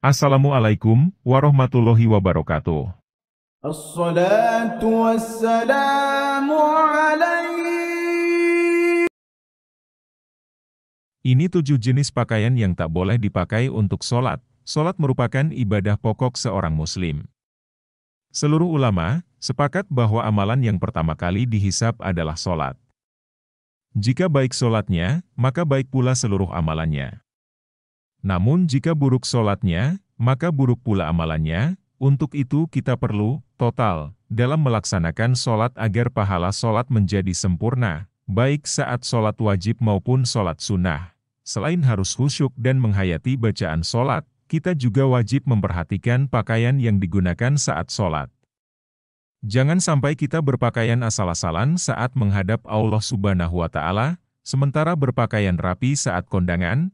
Assalamualaikum warahmatullahi wabarakatuh. Assalatu wassalamu alaihi. Ini 7 jenis pakaian yang tak boleh dipakai untuk sholat. Sholat merupakan ibadah pokok seorang muslim. Seluruh ulama sepakat bahwa amalan yang pertama kali dihisab adalah sholat. Jika baik sholatnya, maka baik pula seluruh amalannya. Namun jika buruk sholatnya, maka buruk pula amalannya. Untuk itu kita perlu total dalam melaksanakan sholat agar pahala sholat menjadi sempurna, baik saat sholat wajib maupun sholat sunnah. Selain harus khusyuk dan menghayati bacaan sholat, kita juga wajib memperhatikan pakaian yang digunakan saat sholat. Jangan sampai kita berpakaian asal-asalan saat menghadap Allah Subhanahu wa Ta'ala, sementara berpakaian rapi saat kondangan.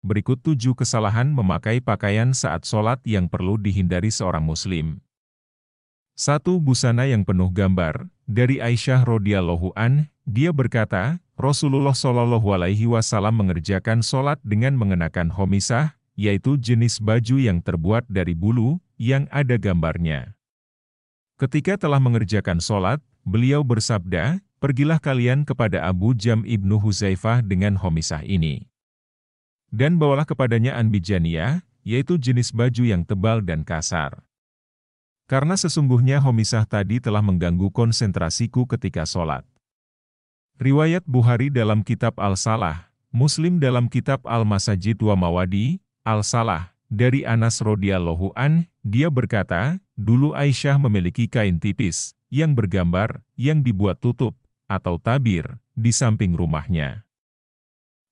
Berikut 7 kesalahan memakai pakaian saat sholat yang perlu dihindari seorang muslim. 1. Busana yang penuh gambar. Dari Aisyah radhiyallahu anha, dia berkata, Rasulullah Shallallahu alaihi wasallam mengerjakan sholat dengan mengenakan khomisah, yaitu jenis baju yang terbuat dari bulu, yang ada gambarnya. Ketika telah mengerjakan sholat, beliau bersabda, pergilah kalian kepada Abu Jam ibnu Huzaifah dengan khomisah ini. Dan bawalah kepadanya anbijaniyah, yaitu jenis baju yang tebal dan kasar. Karena sesungguhnya khomisah tadi telah mengganggu konsentrasiku ketika sholat. Riwayat Bukhari dalam kitab Al-Salah, Muslim dalam kitab Al-Masajid wa Mawadi, Al-Salah, dari Anas radhiyallahu anhu, dia berkata, dulu Aisyah memiliki kain tipis, yang bergambar, yang dibuat tutup, atau tabir, di samping rumahnya.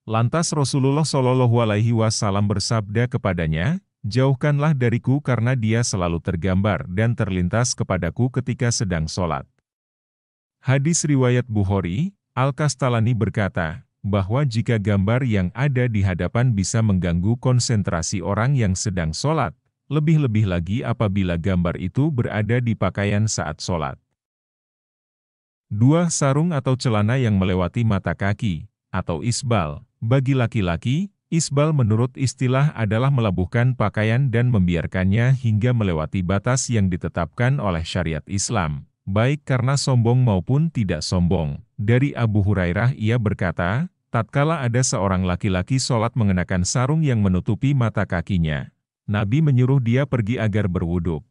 Lantas Rasulullah Shallallahu alaihi wasallam bersabda kepadanya, jauhkanlah dariku karena dia selalu tergambar dan terlintas kepadaku ketika sedang sholat. Hadis riwayat Bukhari, Al-Kastalani berkata, bahwa jika gambar yang ada di hadapan bisa mengganggu konsentrasi orang yang sedang sholat, lebih-lebih lagi apabila gambar itu berada di pakaian saat sholat. 2. Sarung atau celana yang melewati mata kaki, atau isbal. Bagi laki-laki, isbal menurut istilah adalah melabuhkan pakaian dan membiarkannya hingga melewati batas yang ditetapkan oleh syariat Islam, baik karena sombong maupun tidak sombong. Dari Abu Hurairah ia berkata, tatkala ada seorang laki-laki sholat mengenakan sarung yang menutupi mata kakinya, Nabi menyuruh dia pergi agar berwudu.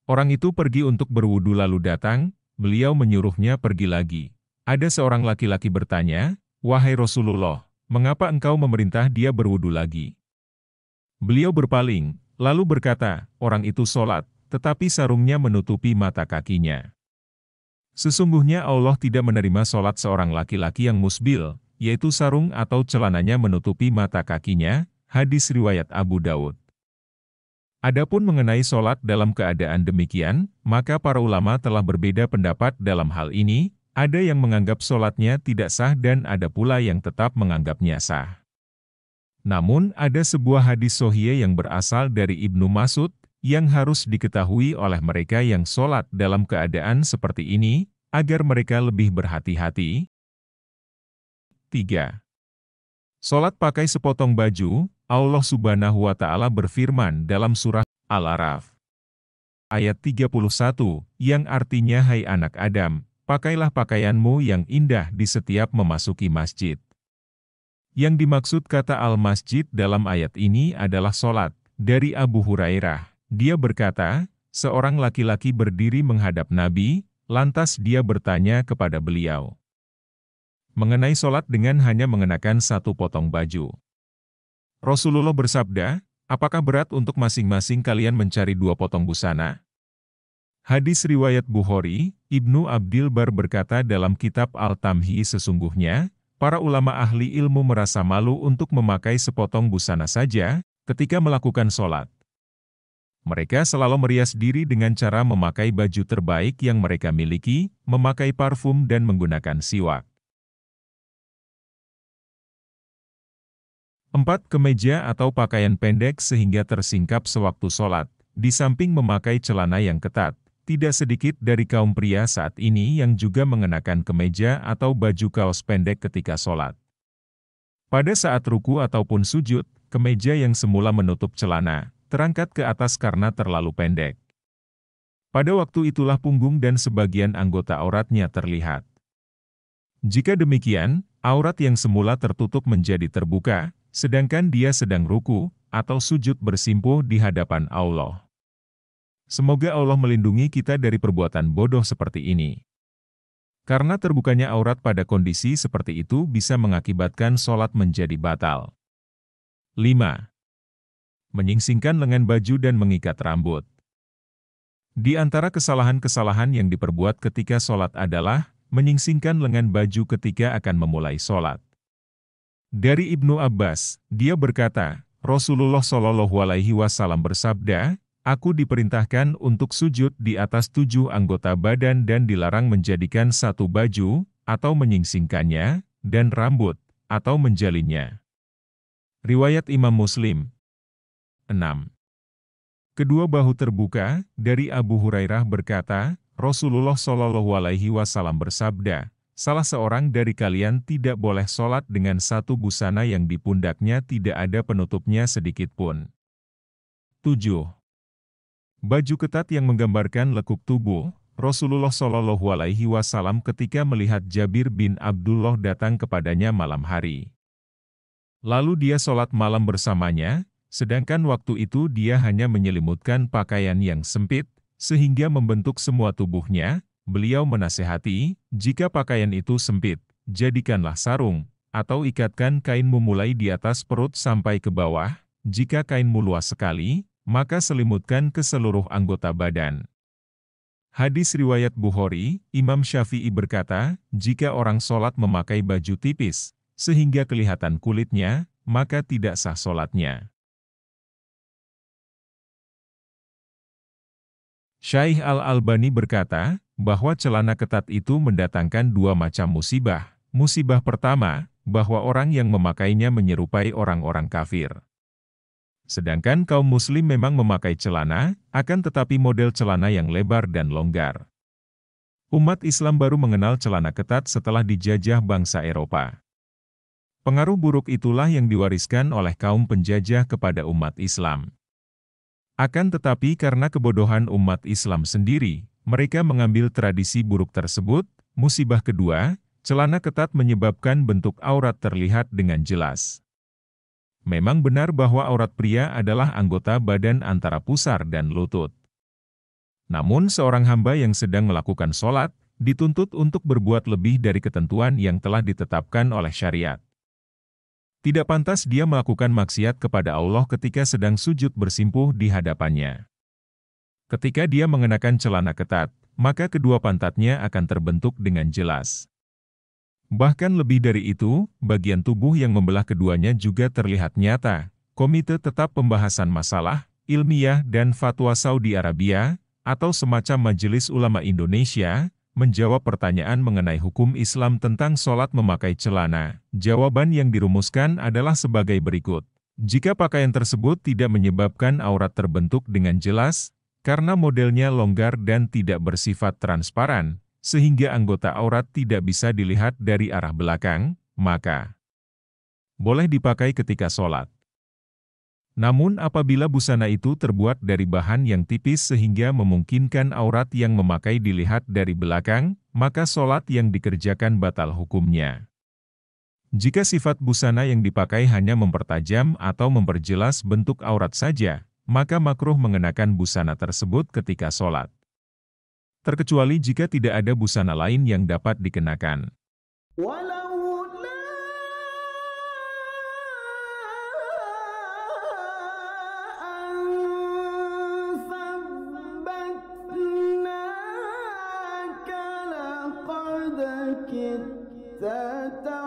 Orang itu pergi untuk berwudu lalu datang, beliau menyuruhnya pergi lagi. Ada seorang laki-laki bertanya, wahai Rasulullah, mengapa engkau memerintah dia berwudu lagi? Beliau berpaling, lalu berkata, orang itu sholat, tetapi sarungnya menutupi mata kakinya. Sesungguhnya Allah tidak menerima sholat seorang laki-laki yang musbil, yaitu sarung atau celananya menutupi mata kakinya, hadis riwayat Abu Daud. Adapun mengenai sholat dalam keadaan demikian, maka para ulama telah berbeda pendapat dalam hal ini. Ada yang menganggap sholatnya tidak sah dan ada pula yang tetap menganggapnya sah. Namun ada sebuah hadis sahih yang berasal dari Ibnu Mas'ud, yang harus diketahui oleh mereka yang sholat dalam keadaan seperti ini, agar mereka lebih berhati-hati. 3. Sholat pakai sepotong baju. Allah Subhanahu wa Ta'ala berfirman dalam surah Al-A'raf ayat 31, yang artinya hai anak Adam, pakailah pakaianmu yang indah di setiap memasuki masjid. Yang dimaksud kata al-masjid dalam ayat ini adalah sholat. Dari Abu Hurairah, dia berkata, seorang laki-laki berdiri menghadap Nabi, lantas dia bertanya kepada beliau mengenai sholat dengan hanya mengenakan satu potong baju. Rasulullah bersabda, apakah berat untuk masing-masing kalian mencari 2 potong busana? Hadis riwayat Bukhari, Ibnu Abdil Bar berkata dalam kitab Al-Tamhi sesungguhnya, para ulama ahli ilmu merasa malu untuk memakai sepotong busana saja, ketika melakukan sholat. Mereka selalu merias diri dengan cara memakai baju terbaik yang mereka miliki, memakai parfum dan menggunakan siwak. 4. Kemeja atau pakaian pendek sehingga tersingkap sewaktu sholat, di samping memakai celana yang ketat. Tidak sedikit dari kaum pria saat ini yang juga mengenakan kemeja atau baju kaos pendek ketika sholat. Pada saat ruku ataupun sujud, kemeja yang semula menutup celana, terangkat ke atas karena terlalu pendek. Pada waktu itulah punggung dan sebagian anggota auratnya terlihat. Jika demikian, aurat yang semula tertutup menjadi terbuka, sedangkan dia sedang ruku atau sujud bersimpuh di hadapan Allah. Semoga Allah melindungi kita dari perbuatan bodoh seperti ini. Karena terbukanya aurat pada kondisi seperti itu bisa mengakibatkan sholat menjadi batal. 5. Menyingsingkan lengan baju dan mengikat rambut. Di antara kesalahan-kesalahan yang diperbuat ketika sholat adalah menyingsingkan lengan baju ketika akan memulai sholat. Dari Ibnu Abbas, dia berkata, Rasulullah Shallallahu Alaihi Wasallam bersabda, "Aku diperintahkan untuk sujud di atas 7 anggota badan dan dilarang menjadikan satu baju, atau menyingsingkannya, dan rambut, atau menjalinnya." Riwayat Imam Muslim. 6. Kedua bahu terbuka, dari Abu Hurairah berkata, Rasulullah Shallallahu Alaihi Wasallam bersabda, "Salah seorang dari kalian tidak boleh sholat dengan satu busana yang di pundaknya tidak ada penutupnya sedikitpun." 7. Baju ketat yang menggambarkan lekuk tubuh. Rasulullah Shallallahu Alaihi Wasallam ketika melihat Jabir bin Abdullah datang kepadanya malam hari. Lalu dia sholat malam bersamanya, sedangkan waktu itu dia hanya menyelimutkan pakaian yang sempit, sehingga membentuk semua tubuhnya. Beliau menasihati, jika pakaian itu sempit, jadikanlah sarung, atau ikatkan kainmu mulai di atas perut sampai ke bawah. Jika kainmu luas sekali, maka selimutkan ke seluruh anggota badan. Hadis riwayat Bukhari, Imam Syafi'i berkata, jika orang sholat memakai baju tipis, sehingga kelihatan kulitnya, maka tidak sah sholatnya. Syaikh Al-Albani berkata, bahwa celana ketat itu mendatangkan 2 macam musibah. Musibah pertama, bahwa orang yang memakainya menyerupai orang-orang kafir. Sedangkan kaum muslim memang memakai celana, akan tetapi model celana yang lebar dan longgar. Umat Islam baru mengenal celana ketat setelah dijajah bangsa Eropa. Pengaruh buruk itulah yang diwariskan oleh kaum penjajah kepada umat Islam. Akan tetapi karena kebodohan umat Islam sendiri, mereka mengambil tradisi buruk tersebut. Musibah kedua, celana ketat menyebabkan bentuk aurat terlihat dengan jelas. Memang benar bahwa aurat pria adalah anggota badan antara pusar dan lutut. Namun seorang hamba yang sedang melakukan sholat, dituntut untuk berbuat lebih dari ketentuan yang telah ditetapkan oleh syariat. Tidak pantas dia melakukan maksiat kepada Allah ketika sedang sujud bersimpuh di hadapannya. Ketika dia mengenakan celana ketat, maka kedua pantatnya akan terbentuk dengan jelas. Bahkan lebih dari itu, bagian tubuh yang membelah keduanya juga terlihat nyata. Komite Tetap Pembahasan Masalah Ilmiah dan Fatwa Saudi Arabia, atau semacam Majelis Ulama Indonesia, menjawab pertanyaan mengenai hukum Islam tentang sholat memakai celana. Jawaban yang dirumuskan adalah sebagai berikut. Jika pakaian tersebut tidak menyebabkan aurat terbentuk dengan jelas, karena modelnya longgar dan tidak bersifat transparan, sehingga anggota aurat tidak bisa dilihat dari arah belakang, maka boleh dipakai ketika sholat. Namun apabila busana itu terbuat dari bahan yang tipis sehingga memungkinkan aurat yang memakai dilihat dari belakang, maka sholat yang dikerjakan batal hukumnya. Jika sifat busana yang dipakai hanya mempertajam atau memperjelas bentuk aurat saja, maka makruh mengenakan busana tersebut ketika sholat. Terkecuali jika tidak ada busana lain yang dapat dikenakan. كدت